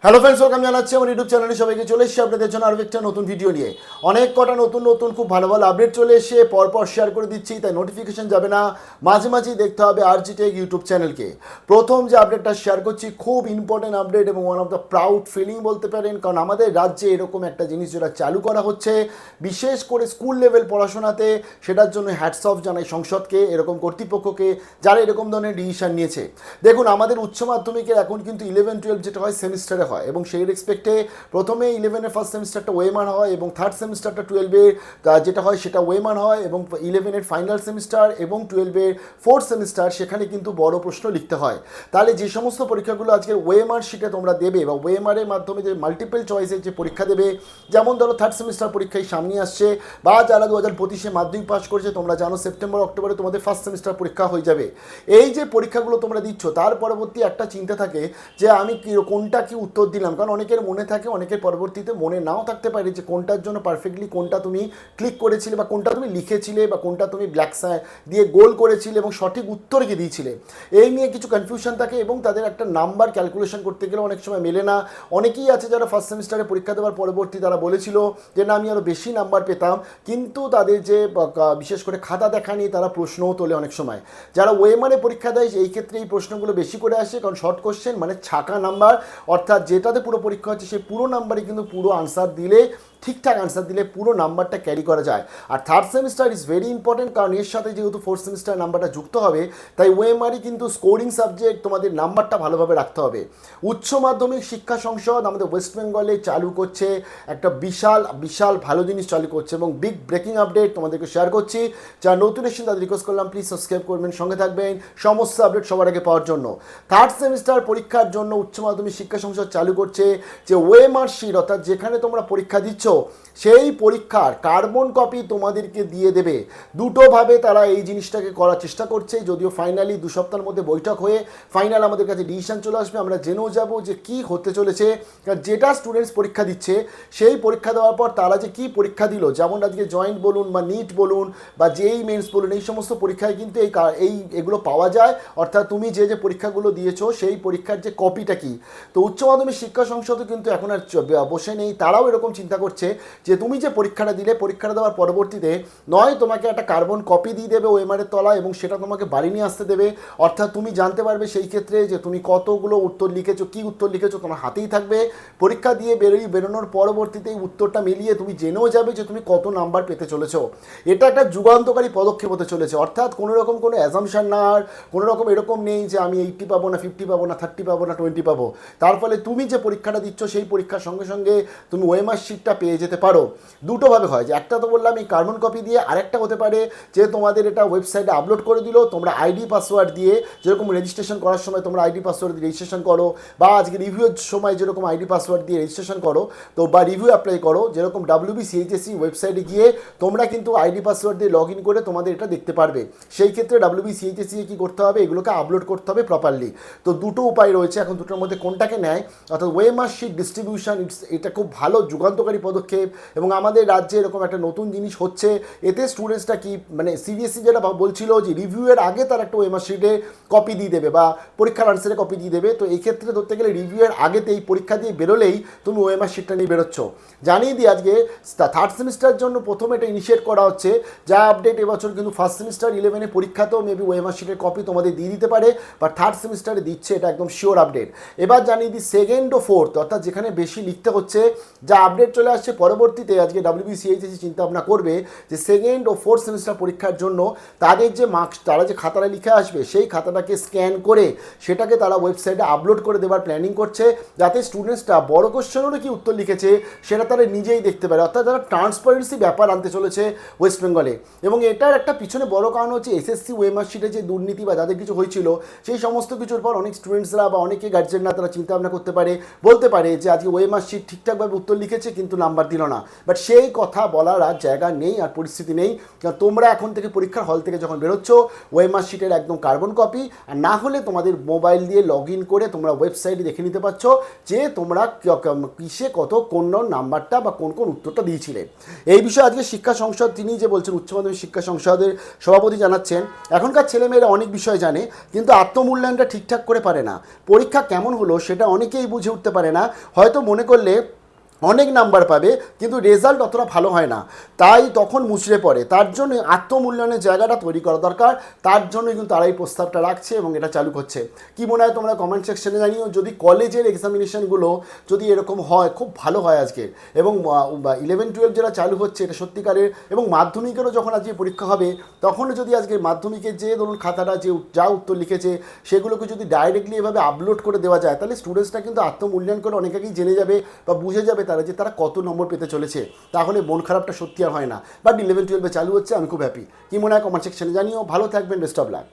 Hello friends, welcome জানাচ্ছি আমার YouTube চ্যানেলে সবাইকে। চলে এসেছি আপনাদের জন্য আরও একটা নতুন ভিডিও নিয়ে। অনেক কটা নতুন খুব ভালো ভালো আপডেট চলে এসে পরপর শেয়ার করে দিচ্ছি, তাই নোটিফিকেশন যাবে না, মাঝে মাঝেই দেখতে হবে RJE টেক ইউটিউব চ্যানেলকে। প্রথম যে আপডেটটা শেয়ার করছি খুব ইম্পর্টেন্ট আপডেট এবং one of the proud feeling বলতে পারেন, কারণ আমাদের রাজ্যে এরকম একটা জিনিস যেটা চালু করা হচ্ছে বিশেষ করে স্কুল লেভেল পড়াশোনাতে, সেটার জন্য হ্যাটস অফ জানাই সংসদকে, এরকম কর্তৃপক্ষকে যারা এরকম ধরনের ডিসিশন নিয়েছে। দেখুন, আমাদের উচ্চ মাধ্যমিকের এখন কিন্তু 11-12 যেটা হয় সেমিস্টারে হয় এবং সেই রেসপেক্টে প্রথমে 11-এর ফার্স্ট সেমিস্টারটা ওয়েমার হয় এবং থার্ড সেমিস্টারটা 12-এর যেটা হয় সেটা ওয়েমার হয় এবং 11-এর ফাইনাল সেমিস্টার এবং 12-এর ফোর্থ সেমিস্টার সেখানে কিন্তু বড় প্রশ্ন লিখতে হয়। তাহলে যে সমস্ত পরীক্ষাগুলো আজকে ওয়েমার শিটে তোমরা দেবে বা ওয়েমারের মাধ্যমে যে মাল্টিপল চয়েসের যে পরীক্ষা দেবে, যেমন ধরো থার্ড সেমিস্টার পরীক্ষায় সামনে আসছে বা যারা 2025-এ মাধ্যমিক পাস করেছে তোমরা জানো সেপ্টেম্বর অক্টোবরে তোমাদের ফার্স্ট সেমিস্টার পরীক্ষা হয়ে যাবে। এই যে পরীক্ষাগুলো তোমরা দিচ্ছ তার পরবর্তী একটা চিন্তা থাকে যে আমি কোনটা কি উত্তর দিলাম, কারণ অনেকের মনে থাকে, অনেকের পরবর্তীতে মনে নাও থাকতে পারে যে কোনটার জন্য পারফেক্টলি কোনটা তুমি ক্লিক করেছিলে বা কোনটা তুমি লিখেছিলে বা কোনটা তুমি ব্ল্যাক দিয়ে গোল করেছিলে এবং সঠিক উত্তর কি দিয়েছিলে। এই নিয়ে কিছু কনফিউশন থাকে এবং তাদের একটা নাম্বার ক্যালকুলেশন করতে গেলে অনেক সময় মেলে না। অনেকেই আছে যারা ফার্স্ট সেমিস্টারে পরীক্ষা দেওয়ার পরবর্তী তারা বলেছিল যে না আমি আরও বেশি নাম্বার পেতাম, কিন্তু তাদের যে বিশেষ করে খাতা দেখা নিয়ে তারা প্রশ্নও তোলে অনেক সময়। যারা ওয়েমারে পরীক্ষা দেয় এই ক্ষেত্রে এই প্রশ্নগুলো বেশি করে আসে, কারণ শর্ট কোশ্চেন মানে ছাকা নাম্বার, অর্থাৎ যেটাতে পুরো পরীক্ষা হচ্ছে সেই পুরো নাম্বারই কিন্তু পুরো আনসার দিলে, ঠিকঠাক আনসার দিলে পুরো নাম্বারটা ক্যারি করা যায়। আর third semester is very important, কারণ এর সাথে যেহেতু ফোর্থ সেমিস্টার নাম্বারটা যুক্ত হবে তাই ওএমআরই কিন্তু স্কোরিং সাবজেক্ট, তোমাদের নাম্বারটা ভালোভাবে রাখতে হবে। উচ্চ মাধ্যমিক শিক্ষা সংসদ আমাদের ওয়েস্ট বেঙ্গলে চালু করছে একটা বিশাল ভালো জিনিস চালু করছে এবং বিগ ব্রেকিং আপডেট তোমাদেরকে শেয়ার করছি। যারা নতুন এসেছেন তাদের রিকোয়েস্ট করলাম প্লিজ সাবস্ক্রাইব করবেন, সঙ্গে থাকবেন সমস্ত আপডেট সবার আগে পাওয়ার জন্য। থার্ড সেমিস্টার পরীক্ষার জন্য উচ্চ মাধ্যমিক শিক্ষা সংসদ চালু করছে যে ওএমআর শিট, অর্থাৎ যেখানে তোমরা পরীক্ষা দিচ্ছ সেই পরীক্ষার কার্বন কপি তোমাদেরকে দিয়ে দেবে। দুটোভাবে তারা এই জিনিসটাকে করার চেষ্টা করছে, যদিও ফাইনালি 2 সপ্তাহের মধ্যে বৈঠক হয়ে ফাইনাল আমাদের কাছে ডিসিশন চলে আসবে, আমরা জেনেও যাব যে কি হতে চলেছে। কারণ যেটা স্টুডেন্টস পরীক্ষা দিচ্ছে সেই পরীক্ষা দেওয়ার পর তারা যে কি পরীক্ষা দিল, যেমন আজকে জয়েন্ট বলুন বা নিট বলুন বা জেই মেন্স বলুন, এই সমস্ত পরীক্ষায় কিন্তু এগুলো পাওয়া যায়, অর্থাৎ তুমি যে পরীক্ষাগুলো দিয়েছো সেই পরীক্ষার যে কপিটা কি। তো উচ্চ মাধ্যমিক শিক্ষা সংসদও কিন্তু এখন আর বসে নেই, তারাও এরকম চিন্তা করছে যে তুমি যে পরীক্ষাটা দিলে পরীক্ষাটা দেওয়ার পরবর্তীতে নয় তোমাকে একটা কার্বন কপি দিয়ে দেবে ওএমআরের তলা এবং সেটা তোমাকে বাড়ি নিয়ে আসতে দেবে, অর্থাৎ তুমি জানতে পারবে সেই ক্ষেত্রে যে তুমি কতগুলো উত্তর লিখেছো, কি উত্তর লিখেছো তোমার হাতেই থাকবে। পরীক্ষা দিয়ে বেরোনোর পরবর্তীতে এই উত্তরটা মিলিয়ে তুমি জেনেও যাবে যে তুমি কত নাম্বার পেতে চলেছো। এটা একটা যুগান্তকারী পদক্ষেপ হতে চলেছে, অর্থাৎ কোনো রকম কোনো অ্যাজাম্পশন না, আর কোনো রকম এরকম নেই যে আমি 80 পাবো না 50 পাবো না 30 পাবো না 20 পাবো। তার ফলে তুমি যে পরীক্ষাটা দিচ্ছ সেই পরীক্ষার সঙ্গে সঙ্গে তুমি ওএমআর শিটটা পেয়ে যেতে পারো। দুটোভাবে হয়, যে একটা তো বললাম এই কার্বন কপি দিয়ে, আরেকটা হতে পারে যে তোমাদের এটা ওয়েবসাইটে আপলোড করে দিল, তোমরা আইডি পাসওয়ার্ড দিয়ে, যেরকম রেজিস্ট্রেশন করার সময় তোমরা আইডি পাসওয়ার্ড দিয়ে রেজিস্ট্রেশন করো বা আজকে রিভিউর সময় যেরকম আইডি পাসওয়ার্ড দিয়ে রেজিস্ট্রেশন করো তো বা রিভিউ অ্যাপ্লাই করো, যেরকম WBCHSE ওয়েবসাইটে গিয়ে তোমরা কিন্তু আইডি পাসওয়ার্ড দিয়ে লগ ইন করে তোমাদের এটা দেখতে পারবে। সেই ক্ষেত্রে WBCHSE কী করতে হবে, এগুলোকে আপলোড করতে হবে প্রপারলি। তো দুটো উপায় রয়েছে, এখন দুটোর মধ্যে কোনটাকে নেয়, অর্থাৎ ওএমআর শিট ডিস্ট্রিবিউশন, এটা খুব ভালো যুগান্তকারী পদক্ষেপ এবং আমাদের রাজ্যে এরকম একটা নতুন জিনিস হচ্ছে। এতে স্টুডেন্টসটা কি মানে সিবিএসসি যেটা বলছিল যে রিভিউয়ের আগে তার একটা ওএমআর শিটে কপি দিয়ে দেবে বা পরীক্ষার আনসারে কপি দিয়ে দেবে, তো এই ক্ষেত্রে ধরতে গেলে রিভিউয়ের আগেতে এই পরীক্ষা দিয়ে বেরোলেই তুমি ওএমআর শিটটা নিয়ে বেরোচ্ছ। জানিয়ে দিই আজকে থার্ড সেমিস্টারের জন্য প্রথমে এটা ইনিশিয়েট করা হচ্ছে, যা আপডেট এবছর কিন্তু ফার্স্ট সেমিস্টার 11-এ পরীক্ষাতেও মেবি ওএমআর শিটের কপি তোমাদের দিয়ে দিতে পারে, বা থার্ড সেমিস্টারে দিচ্ছে, এটা একদম শিওর আপডেট। এবার জানিয়ে দিই সেকেন্ড ও ফোর্থ, অর্থাৎ যেখানে বেশি লিখতে হচ্ছে, যা আপডেট চলে আসছে পরবর্তীতে আজকে WBCHSE চিন্তা ভাবনা করবে যে সেকেন্ড ও ফোর্থ সেমিস্টার পরীক্ষার জন্য তাদের যে মার্কস, তারা যে খাতাটা লিখে আসবে সেই খাতাটাকে স্ক্যান করে সেটাকে তারা ওয়েবসাইটে আপলোড করে দেওয়ার প্ল্যানিং করছে, যাতে স্টুডেন্টসটা বড় কোশ্চেনেরও কি উত্তর লিখেছে সেটা তারা নিজেই দেখতে পারে, অর্থাৎ তারা ট্রান্সপারেন্সি ব্যাপার আনতে চলেছে ওয়েস্ট বেঙ্গলে। এবং এটার একটা পিছনে বড় কারণ হচ্ছে এসএসসি ওএমআর শিটে যে দুর্নীতি বা যাদের কিছু হয়েছিল সেই সমস্ত কিছুর পর অনেক স্টুডেন্টসরা বা অনেকে গার্জেনরা তারা চিন্তা ভাবনা করতে পারে, বলতে পারে যে আজকে ওএমআর শিট ঠিকঠাকভাবে উত্তর লিখেছে কিন্তু নাম্বার দিল না, বাট সেই কথা বলার আর জায়গা নেই আর পরিস্থিতি নেই। কারণ তোমরা এখন থেকে পরীক্ষার হল থেকে যখন বেরোচ্ছ ওএমআর শিটের একদম কার্বন কপি, আর না হলে তোমাদের মোবাইল দিয়ে লগ ইন করে তোমরা ওয়েবসাইটে দেখে নিতে পারছো যে তোমরা কিসে কত কোন নাম্বারটা বা কোন কোন উত্তরটা দিয়েছিলে। এই বিষয়ে আজকে শিক্ষা সংসদ তিনি যে বলছেন, উচ্চ মাধ্যমিক শিক্ষা সংসদের সভাপতি জানাচ্ছেন এখনকার ছেলেমেয়েরা অনেক বিষয় জানে কিন্তু আত্মমূল্যায়নটা ঠিকঠাক করে পারে না। পরীক্ষা কেমন হলো সেটা অনেকেই বুঝে উঠতে পারে না, হয়তো মনে করলে অনেক নাম্বার পাবে কিন্তু রেজাল্ট অতটা ভালো হয় না, তাই তখন মুচড়ে পড়ে। তার জন্য আত্মমূল্যায়নের জায়গাটা তৈরি করা দরকার, তার জন্য কিন্তু তারা এই প্রস্তাবটা রাখছে এবং এটা চালু করছে। কী মনে হয় তোমরা কমেন্ট সেকশনে জানিও। যদি কলেজের এক্সামিনেশনগুলো যদি এরকম হয় খুব ভালো হয় আজকে, এবং 11-12 যেটা চালু হচ্ছে এটা সত্যিকারের, এবং মাধ্যমিকেরও যখন আজকে পরীক্ষা হবে তখনও যদি আজকে মাধ্যমিকের যে ধরুন খাতাটা যে যা উত্তর লিখেছে সেগুলোকে যদি ডাইরেক্টলি এভাবে আপলোড করে দেওয়া যায়, তাহলে স্টুডেন্টসরা কিন্তু আত্মমূল্যায়ন করে অনেক আগেই জেনে যাবে বা বুঝে যাবে তারা যে তারা কত নম্বর পেতে চলেছে। তাহলে মন খারাপটা সত্যি আর হয় না। বাট 11-12 চালু হচ্ছে, আমি খুব হ্যাপি। কি মনে হয় কমেন্ট সেকশনে জানিও। ভালো থাকবেন, বেস্ট অফ লাক।